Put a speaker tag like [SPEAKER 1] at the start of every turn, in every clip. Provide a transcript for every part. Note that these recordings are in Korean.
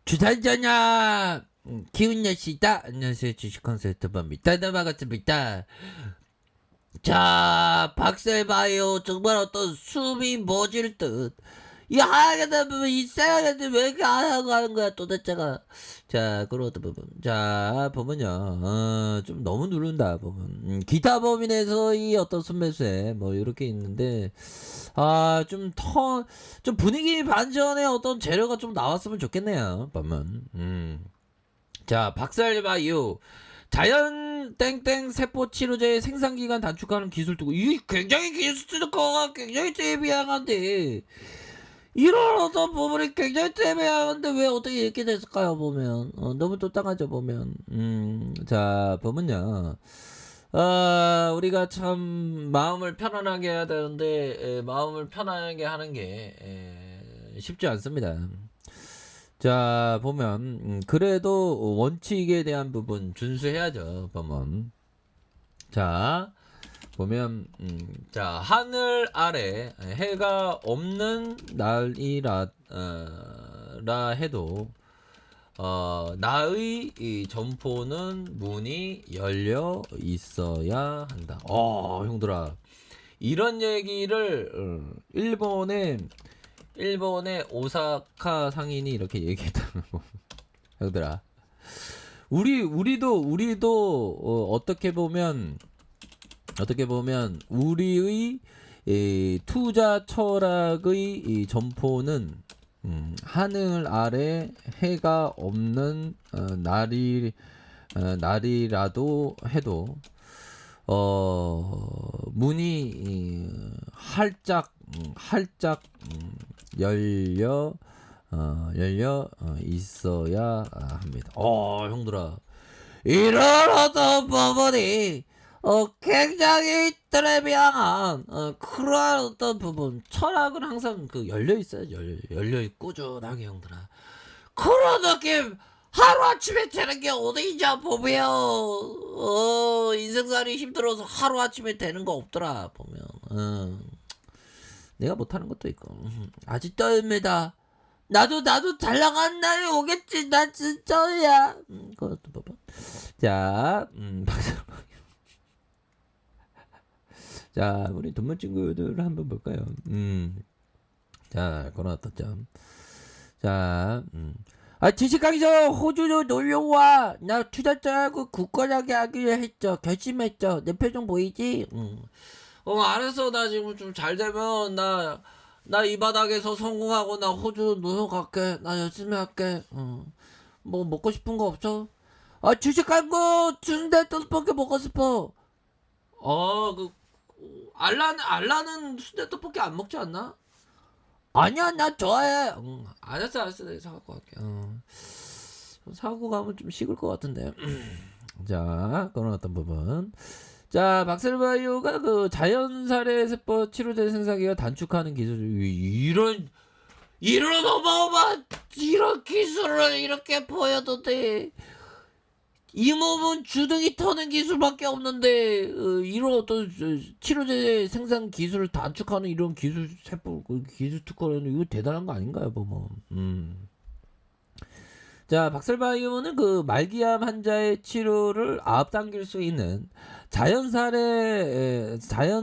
[SPEAKER 1] 주산전야 기운여시다. 안녕하세요. 주식 컨설턴트입니다. 반갑습니다. 자, 박셀바이오 정말 어떤 숨이 멎을 듯. 이 하얀게 되면 이상하게 왜 이렇게 하얀 거 하는 거야 도대체가. 자, 그런 어떤 부분. 자, 보면요. 좀 너무 누른다 보면. 기타 범인에서의 어떤 순매수에 뭐 이렇게 있는데, 좀 분위기 반전의 어떤 재료가 좀 나왔으면 좋겠네요. 보면. 자, 박살바이오 자연 땡땡 세포 치료제 생산 기간 단축하는 기술 두고 이 굉장히 기술 거가 굉장히 대비양한데 이런 어떤 부분이 굉장히 대비양한데 왜 어떻게 이렇게 됐을까요? 보면 너무 또땅하죠 보면. 자, 보면요. 우리가 참 마음을 편안하게 해야 되는데 마음을 편안하게 하는 게 쉽지 않습니다. 자, 보면 그래도 원칙에 대한 부분 준수해야죠. 보면. 자, 보면 자, 하늘 아래 해가 없는 날이라 라 해도 나의 이 점포는 문이 열려 있어야 한다. 형들아, 이런 얘기를 일본의 오사카 상인이 이렇게 얘기했다고. 형들아, 우리도 어떻게 보면 우리의 투자 철학의 이 점포는 하늘 아래 해가 없는 날이라도 해도 문이 활짝 열려 있어야 합니다. 형들아, 이런 어떤 부분이 굉장히 트레비앙한 그러한 어떤 부분 철학은 항상 열려 있어요. 열려 있고 꾸준하게 형들아. 그런 느낌 하루아침에 되는 게 어디냐 보면 인생살이 힘들어서 하루아침에 되는 거 없더라 보면. 내가 못하는 것도 있고 아직도입니다. 나도 잘 나가는 날이 오겠지. 난 진짜야. 그것도 봐봐. 자, 자, 우리 동물 친구들 한번 볼까요? 자, 그런 어떤 점. 자, 주식 강의서 호주로 놀러와. 나 투자자하고 굳건하게 하기로 했죠. 결심했죠. 내 표정 보이지? 알았어. 나 지금 좀 잘 되면 나 이 바닥에서 성공하고 나 호주 놀러 갈게. 나 열심히 할게. 뭐 먹고 싶은 거 없어? 주식 갈고 준대 떡볶이 먹고 싶어. 알라는 순대 떡볶이 안 먹지 않나? 아니야, 나 좋아해. 알았어. 내가 사갖고 갈게. 사고 가면 좀 식을 것 같은데. 자, 그런 어떤 부분. 자, 박셀바이오가 자연살해 세포 치료제 생산기가 단축하는 기술, 이런 어마어마한 이런 기술을 이렇게 보여도 돼. 이 몸은 주둥이 터는 기술밖에 없는데 이런 어떤 치료제 생산 기술을 단축하는 이런 기술 세포 기술 특허는 이거 대단한 거 아닌가요, 보면. 자, 박셀바이오는 말기암 환자의 치료를 앞당길 수 있는 자연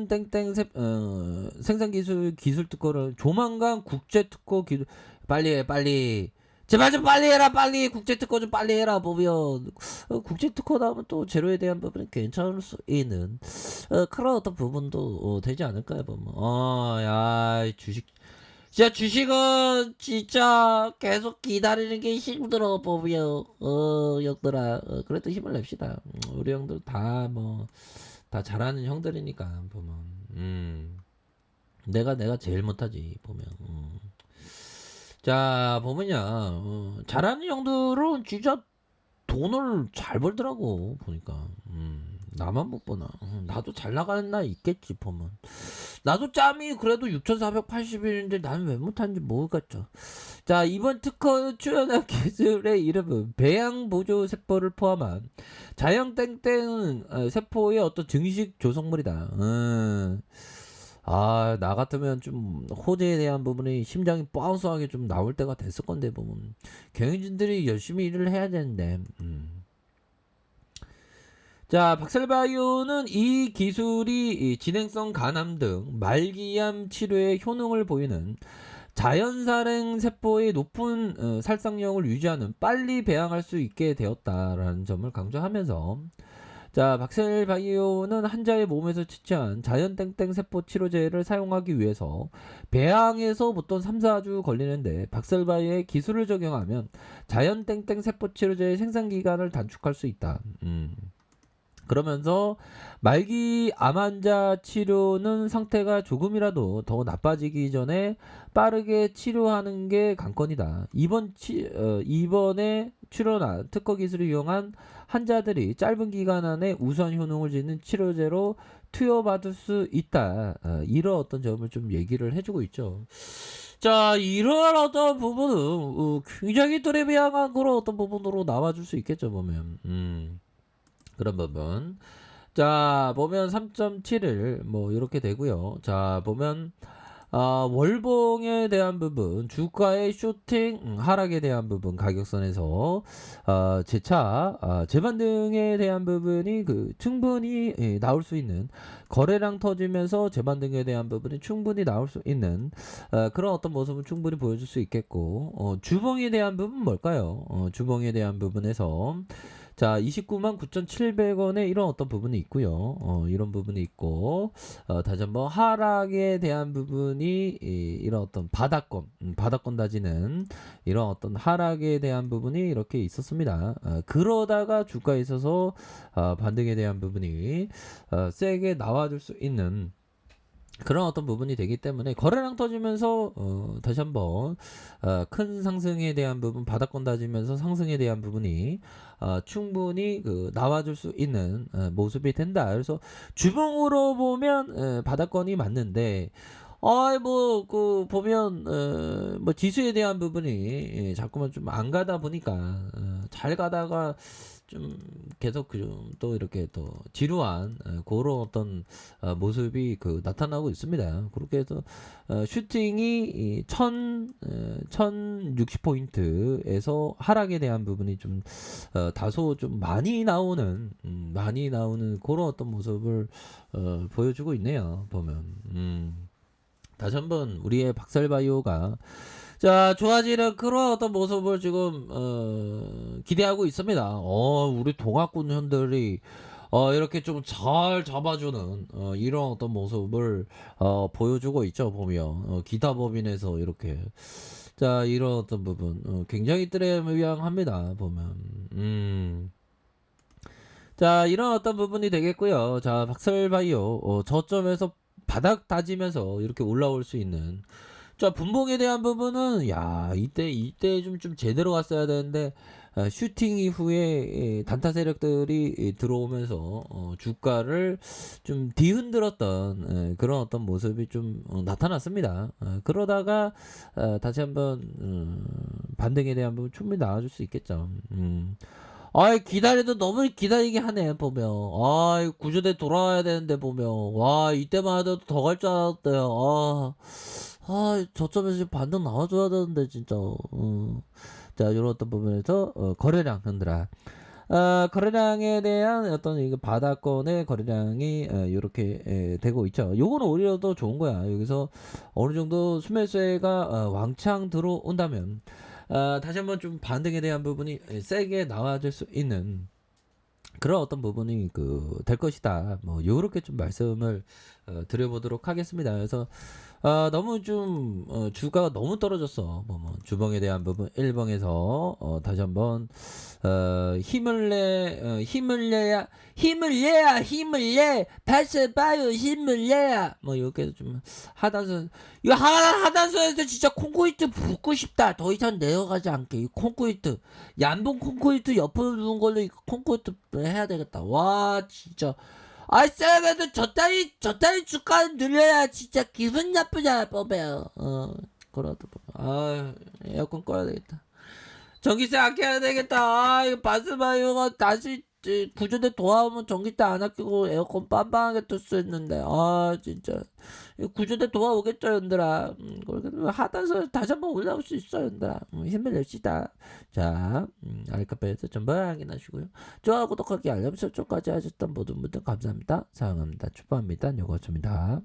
[SPEAKER 1] 땡땡 생산 기술 특허를 조만간 국제 특허 기술 빨리 제발 좀 빨리 해라. 빨리 국제 특허 좀 빨리 해라. 보면 국제 특허 나오면 또 제로에 대한 부분은 괜찮을 수 있는 그런 어떤 부분도 되지 않을까요, 보면. 야, 진짜 주식은 진짜 계속 기다리는 게 힘들어 보면. 형들아, 그래도 힘을 냅시다. 우리 형들 다 잘하는 형들이니까 보면. 내가 제일 못하지 보면. 자, 보면요. 잘하는 형들은 진짜 돈을 잘 벌더라고 보니까. 나만 못 보나. 나도 잘 나가는 날 있겠지 보면. 나도 짬이 그래도 6,480일인데 나는 왜 못하는지 모르겠죠. 자, 이번 특허 출연한 기술의 이름은 배양보조 세포를 포함한 자연 땡땡 세포의 어떤 증식 조성물이다. 나 같으면 좀 호재에 대한 부분이 심장이 바운스하게 좀 나올 때가 됐을 건데 보면 경영진들이 열심히 일을 해야 되는데. 자, 박셀바이오는 이 기술이 이 진행성 간암 등 말기암 치료에 효능을 보이는 자연살행 세포의 높은 살상력을 유지하는 빨리 배양할 수 있게 되었다라는 점을 강조하면서, 자, 박셀바이오는 환자의 몸에서 채취한 자연 땡땡 세포 치료제를 사용하기 위해서 배양에서 보통 3, 4주 걸리는데 박셀바이오의 기술을 적용하면 자연 땡땡 세포 치료제의 생산 기간을 단축할 수 있다. 그러면서 말기 암 환자 치료는 상태가 조금이라도 더 나빠지기 전에 빠르게 치료하는 게 관건이다. 이번에 치료나 특허 기술을 이용한 환자들이 짧은 기간 안에 우수한 효능을 짓는 치료제로 투여받을 수 있다. 이런 어떤 점을 좀 얘기를 해주고 있죠. 자, 이런 어떤 부분은 굉장히 또래비양한 그런 어떤 부분으로 나와줄 수 있겠죠, 보면. 그런 부분. 자, 보면 3.7을 뭐 이렇게 되고요. 자, 보면 월봉에 대한 부분, 주가의 쇼팅 하락에 대한 부분, 가격선에서 재차 재반등에 대한 부분이 충분히 나올 수 있는, 거래량 터지면서 재반등에 대한 부분이 충분히 나올 수 있는 그런 어떤 모습은 충분히 보여줄 수 있겠고, 주봉에 대한 부분 뭘까요? 주봉에 대한 부분에서 자, 29만 9,700원에 이런 어떤 부분이 있고요. 이런 부분이 있고, 다시 한번 하락에 대한 부분이 이런 어떤 바닥권 다지는 이런 어떤 하락에 대한 부분이 이렇게 있었습니다. 그러다가 주가에 있어서 반등에 대한 부분이 세게 나와줄 수 있는 그런 어떤 부분이 되기 때문에, 거래량 터지면서 다시 한번 큰 상승에 대한 부분, 바닥권 다지면서 상승에 대한 부분이 충분히 나와줄 수 있는 모습이 된다. 그래서 주봉으로 보면 바닥권이 맞는데, 보면 뭐 지수에 대한 부분이 자꾸만 좀 안 가다 보니까 잘 가다가 좀 계속 또 이렇게 또 지루한 그런 어떤 모습이 나타나고 있습니다. 그렇게 해서 슈팅이 1060포인트에서 하락에 대한 부분이 좀 다소 좀 많이 나오는 그런 어떤 모습을 보여주고 있네요. 보면 다시 한번 우리의 박살바이오가 자, 좋아지는 그런 어떤 모습을 지금 기대하고 있습니다. 우리 동학군 현들이 이렇게 좀 잘 잡아주는 이런 어떤 모습을 보여주고 있죠. 보면 기타법인에서 이렇게, 자, 이런 어떤 부분 굉장히 뜨레미양합니다. 보면 자, 이런 어떤 부분이 되겠고요. 자, 박설바이오 저점에서 바닥 다지면서 이렇게 올라올 수 있는, 자, 분봉에 대한 부분은 이때 좀 제대로 갔어야 되는데 슈팅 이후에 단타 세력들이 들어오면서 주가를 좀 뒤흔들었던 그런 어떤 모습이 좀 나타났습니다. 그러다가 다시 한번 반등에 대한 부분 충분히 나와줄 수 있겠죠. 기다려도 너무 기다리게 하네, 보면. 구조대 돌아와야 되는데, 보면. 이때만 하더라도 더 갈 줄 알았대요. 저점에서 지금 반등 나와줘야 되는데, 진짜. 자, 요런 어떤 부분에서, 거래량 흔들어. 거래량에 대한 어떤 이거 바닥권의 거래량이 이렇게 되고 있죠. 요거는 오히려 더 좋은 거야. 여기서 어느 정도 수매수가 왕창 들어온다면, 다시 한번 좀 반등에 대한 부분이 세게 나와줄 수 있는 그런 어떤 부분이 될 것이다. 뭐 요렇게 좀 말씀을 드려보도록 하겠습니다. 그래서 너무 좀 주가가 너무 떨어졌어. 뭐 주봉에 대한 부분 1봉에서 다시 한번 힘을 내야 다시 봐요. 힘을 내야 뭐 이렇게 좀 하단선, 이거 하단선에서 진짜 콘크리트 붓고 싶다. 더 이상 내려가지 않게 이 콘크리트, 얀봉 콘크리트 옆으로 두는 걸로 이 콘크리트 해야 되겠다. 와, 진짜. 쌤에도 저 따위 주가는 늘려야 진짜 기분 나쁘잖아, 보면. 그러다 보면. 에어컨 꺼야 되겠다. 전기세 아껴야 되겠다. 이거 바스바이오가 다시 구조대 도와오면 전기세 안 아끼고 에어컨 빤빤하게 틀 수 있는데 아 진짜 이거 구조대 도와오겠죠 연들아. 그렇게 하단에서 다시 한번 올라올 수 있어 연들아. 힘을 냅시다. 자 알카페에서 전부 확인하시고요. 좋아요 구독하기 알람 설정까지 하셨던 모든 분들 감사합니다. 사랑합니다. 축복합니다. 요거였습니다.